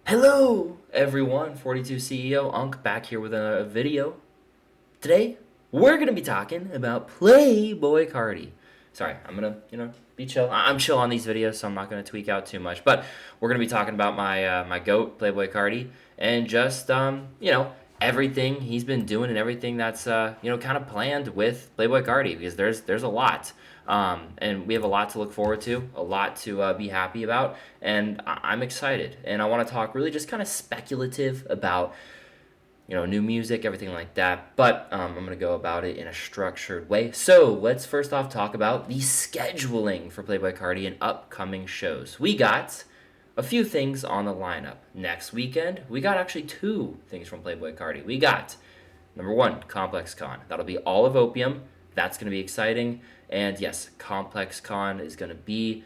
Hello, everyone. 42 CEO Unk back here with a video. Today, we're gonna be talking about Playboi Carti. Sorry, I'm gonna be chill. I'm chill on these videos, so I'm not gonna tweak out too much. But we're gonna be talking about my goat Playboi Carti and just everything he's been doing and everything that's kind of planned with Playboi Carti because there's a lot. And we have a lot to look forward to, a lot to be happy about, and I'm excited. And I want to talk really just kind of speculative about new music, everything like that. But I'm going to go about it in a structured way. So let's first off talk about the scheduling for Playboi Carti and upcoming shows. We got a few things on the lineup. Next weekend, we got actually two things from Playboi Carti. We got number one, Complex Con. That'll be all of Opium. That's going to be exciting. And yes, Complex Con is going to be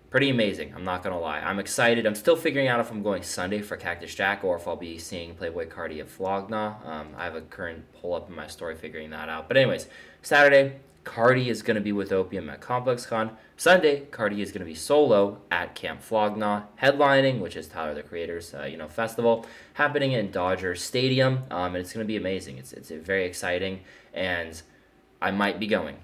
pretty amazing. I'm not gonna lie. I'm excited. I'm still figuring out if I'm going Sunday for Cactus Jack or if I'll be seeing Playboi Carti at Flogna. I have a current pull up in my story figuring that out. But anyways, Saturday, Carti is gonna be with Opium at Complex Con. Sunday, Carti is gonna be solo at Camp Flogna, headlining, which is Tyler the Creator's festival, happening in Dodger Stadium, and it's gonna be amazing. It's very exciting, and I might be going.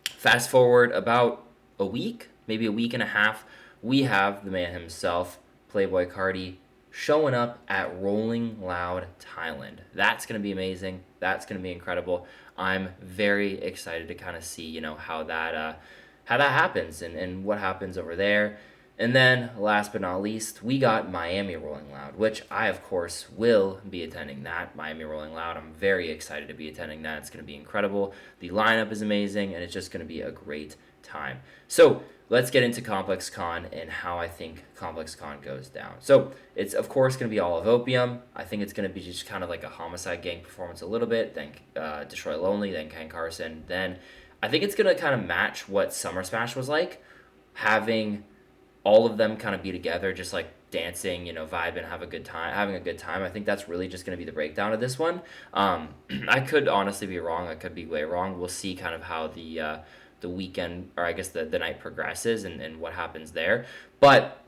Fast forward about a week, maybe a week and a half, we have the man himself, Playboi Carti, showing up at Rolling Loud Thailand. That's going to be amazing. That's going to be incredible. I'm very excited to kind of see, how that happens and what happens over there. And then, last but not least, we got Miami Rolling Loud, which I, of course, will be attending that. Miami Rolling Loud, I'm very excited to be attending that. It's going to be incredible. The lineup is amazing, and it's just going to be a great time. So, let's get into Complex Con and how I think Complex Con goes down. So, it's, of course, going to be all of Opium. I think it's going to be just kind of like a Homicide Gang performance a little bit, then Destroy Lonely, then Ken Carson. Then, I think it's going to kind of match what Summer Smash was like, having all of them kind of be together, just like dancing, vibing, having a good time. I think that's really just going to be the breakdown of this one. I could honestly be wrong. I could be way wrong. We'll see kind of how the weekend, or I guess the night progresses and what happens there. But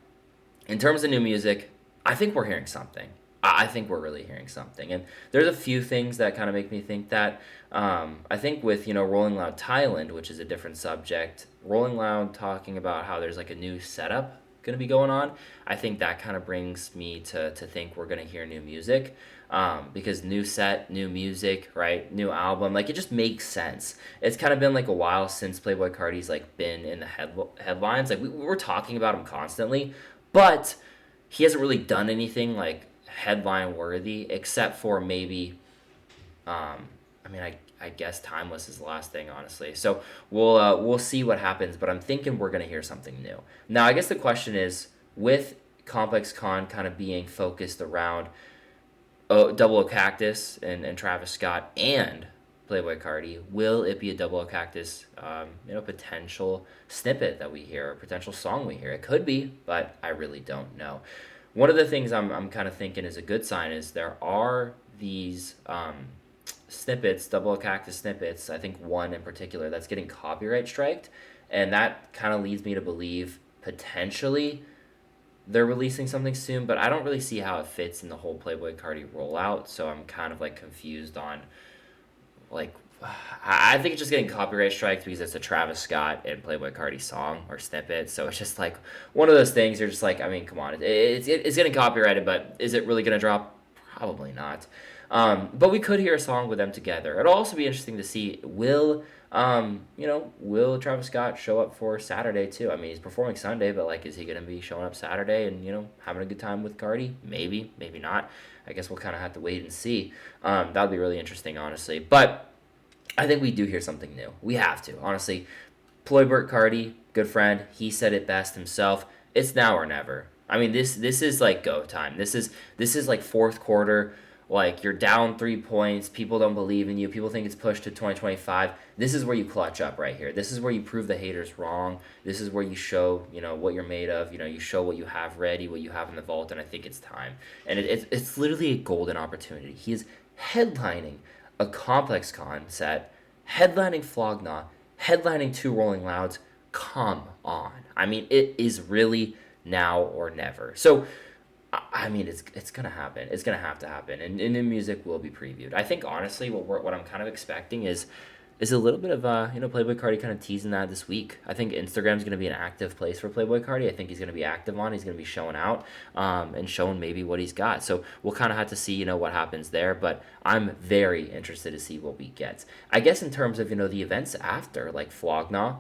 in terms of new music, I think we're hearing something. I think we're really hearing something. And there's a few things that kind of make me think that. I think with, Rolling Loud Thailand, which is a different subject, Rolling Loud talking about how there's like a new setup going to be going on, I think that kind of brings me to think we're going to hear new music. Because new set, new music, right? New album, like it just makes sense. It's kind of been like a while since Playboi Carti's like been in the headlines. Like we're talking about him constantly, but he hasn't really done anything like headline worthy except for maybe I guess Timeless is the last thing, honestly. So we'll see what happens, but I'm thinking we're gonna hear something new. Now, I guess the question is, with Complex Con kind of being focused around Double O Cactus and Travis Scott and Playboi Carti, will it be a Double O Cactus potential snippet that we hear, or potential song we hear? It could be, but I really don't know. One of the things I'm kind of thinking is a good sign is there are these snippets, Double Cactus snippets, I think one in particular, that's getting copyright striked. And that kind of leads me to believe potentially they're releasing something soon, but I don't really see how it fits in the whole Playboi Carti rollout. So I'm kind of like confused on like I think it's just getting copyright striked because it's a Travis Scott and Playboi Carti song or snippet. So it's just like one of those things. You're just like, I mean, come on, it's getting copyrighted, but is it really gonna drop? Probably not. But we could hear a song with them together. It'll also be interesting to see will Travis Scott show up for Saturday too? I mean, he's performing Sunday, but like, is he gonna be showing up Saturday and having a good time with Carti? Maybe, maybe not. I guess we'll kind of have to wait and see. That would be really interesting, honestly. But I think we do hear something new. We have to, honestly. Playboi Carti, good friend, he said it best himself. It's now or never. I mean, this is like go time. This is like fourth quarter. Like you're down 3 points. People don't believe in you. People think it's pushed to 2025. This is where you clutch up right here. This is where you prove the haters wrong. This is where you show what you're made of. You show what you have ready, what you have in the vault, and I think it's time. And it's literally a golden opportunity. He is headlining a Complex Con set, headlining Flogna, headlining two Rolling Louds. Come on. I mean, it is really now or never. So I mean, it's gonna happen. It's gonna have to happen, and new music will be previewed. I think honestly, what I'm kind of expecting is a little bit of Playboi Carti kind of teasing that this week. I think Instagram's gonna be an active place for Playboi Carti. I think he's gonna be active on. He's gonna be showing out, and showing maybe what he's got. So we'll kind of have to see what happens there. But I'm very interested to see what we get. I guess in terms of the events after, like Flogna,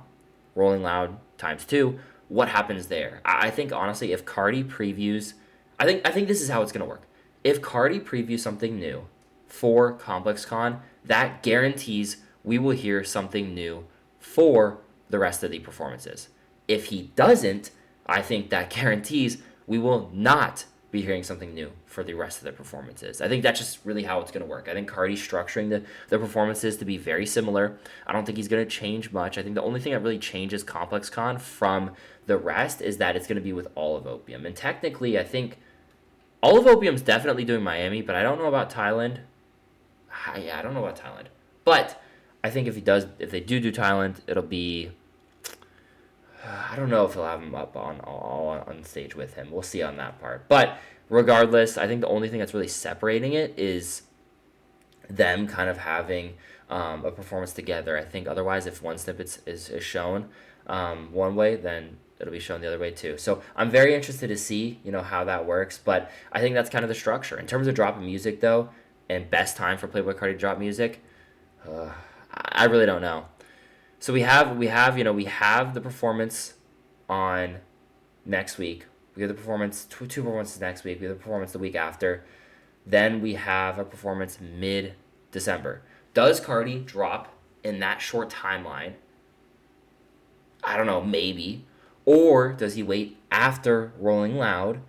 Rolling Loud times two, what happens there? I think honestly, if Cardi previews, I think this is how it's gonna work. If Cardi previews something new for Complex Con, that guarantees we will hear something new for the rest of the performances. If he doesn't, I think that guarantees we will not be hearing something new for the rest of the performances. I think that's just really how it's going to work. I think Cardi's structuring the performances to be very similar. I don't think he's going to change much. I think the only thing that really changes Complex Con from the rest is that it's going to be with All of Opium. And technically, I think All of Opium's definitely doing Miami, but I don't know about Thailand. Yeah, I don't know about Thailand. But I think if they do Thailand, it'll be. I don't know if he'll have him up on stage with him. We'll see on that part. But regardless, I think the only thing that's really separating it is them kind of having a performance together. I think otherwise, if one snippet is shown one way, then it'll be shown the other way too. So I'm very interested to see how that works. But I think that's kind of the structure in terms of dropping music though, and best time for Playboi Carti to drop music. I really don't know. So we have the performance on next week. We have the performance two performances next week. We have the performance the week after. Then we have a performance mid-December. Does Cardi drop in that short timeline? I don't know, maybe. Or does he wait after Rolling Loud,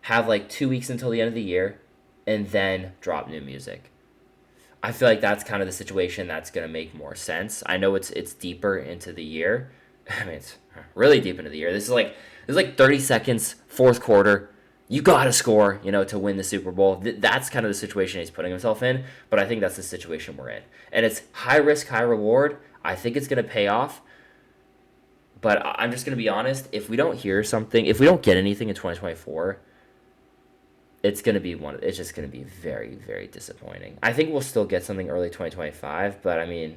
have like 2 weeks until the end of the year, and then drop new music? I feel like that's kind of the situation that's going to make more sense. I know it's deeper into the year. I mean, it's really deep into the year. This is like 30 seconds, fourth quarter. You got to score, to win the Super Bowl. That's kind of the situation he's putting himself in, but I think that's the situation we're in. And it's high risk, high reward. I think it's going to pay off. But I'm just going to be honest, if we don't hear something, if we don't get anything in 2024, it's just going to be very, very disappointing. I think we'll still get something early 2025, but I mean,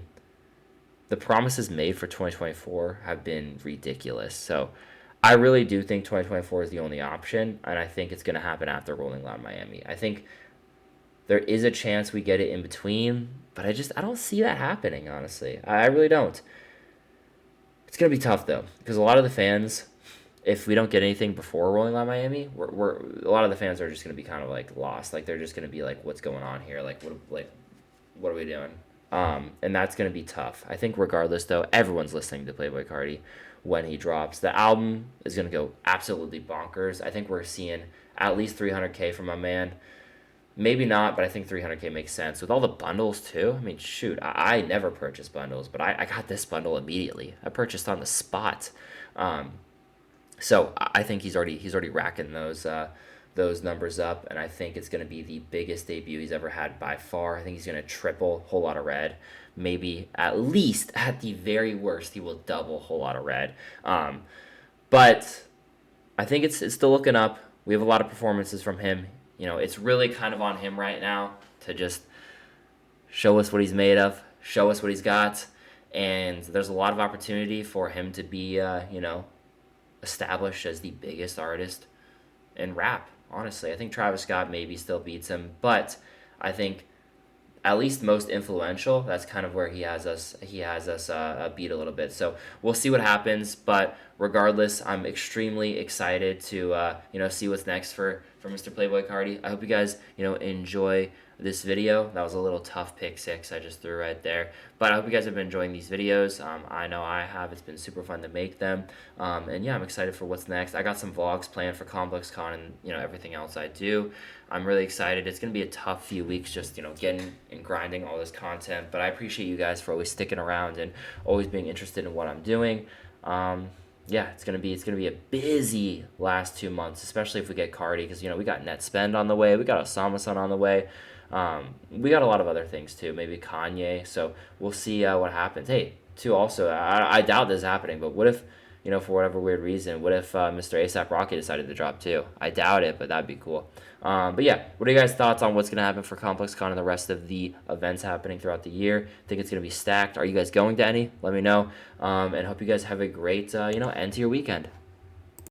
the promises made for 2024 have been ridiculous. So I really do think 2024 is the only option, and I think it's going to happen after Rolling Loud Miami. I think there is a chance we get it in between, but I don't see that happening, honestly. I really don't. It's going to be tough, though, because a lot of the fans, if we don't get anything before Rolling Loud Miami, we're a lot of the fans are just going to be kind of like lost. Like they're just going to be like, what's going on here? Like what are we doing? And that's going to be tough. I think regardless though, everyone's listening to Playboi Carti when he drops. The album is going to go absolutely bonkers. I think we're seeing at least 300K from my man. Maybe not, but I think 300K makes sense. With all the bundles, too. I mean, shoot, I never purchased bundles, but I got this bundle immediately. I purchased on the spot. So I think he's already racking those numbers up, and I think it's going to be the biggest debut he's ever had by far. I think he's going to triple Whole Lotta Red. Maybe at least, at the very worst, he will double Whole Lotta Red. But I think it's still looking up. We have a lot of performances from him. It's really kind of on him right now to just show us what he's made of, show us what he's got, and there's a lot of opportunity for him to be, established as the biggest artist in rap. Honestly, I think Travis Scott maybe still beats him, but I think at least most influential. That's kind of where he has us. He has us beat a little bit. So we'll see what happens. But regardless, I'm extremely excited to see what's next for Mr. Playboi Carti. I hope you guys enjoy this video. That was a little tough pick six I just threw right there. But I hope you guys have been enjoying these videos. I know I have. It's been super fun to make them. And yeah, I'm excited for what's next. I got some vlogs planned for Complex Con and everything else I do. I'm really excited. It's going to be a tough few weeks just getting and grinding all this content. But I appreciate you guys for always sticking around and always being interested in what I'm doing. Yeah, it's gonna be a busy last 2 months, especially if we get Carti, because we got Net Spend on the way, we got Osama-san on the way, we got a lot of other things too, maybe Kanye. So we'll see what happens. Hey, too, also I doubt this is happening, but what if for whatever weird reason. What if Mr. ASAP Rocky decided to drop too? I doubt it, but that'd be cool. But yeah, what are you guys' thoughts on what's going to happen for Complex Con and the rest of the events happening throughout the year? Think it's going to be stacked? Are you guys going to any? Let me know. And hope you guys have a great, end to your weekend.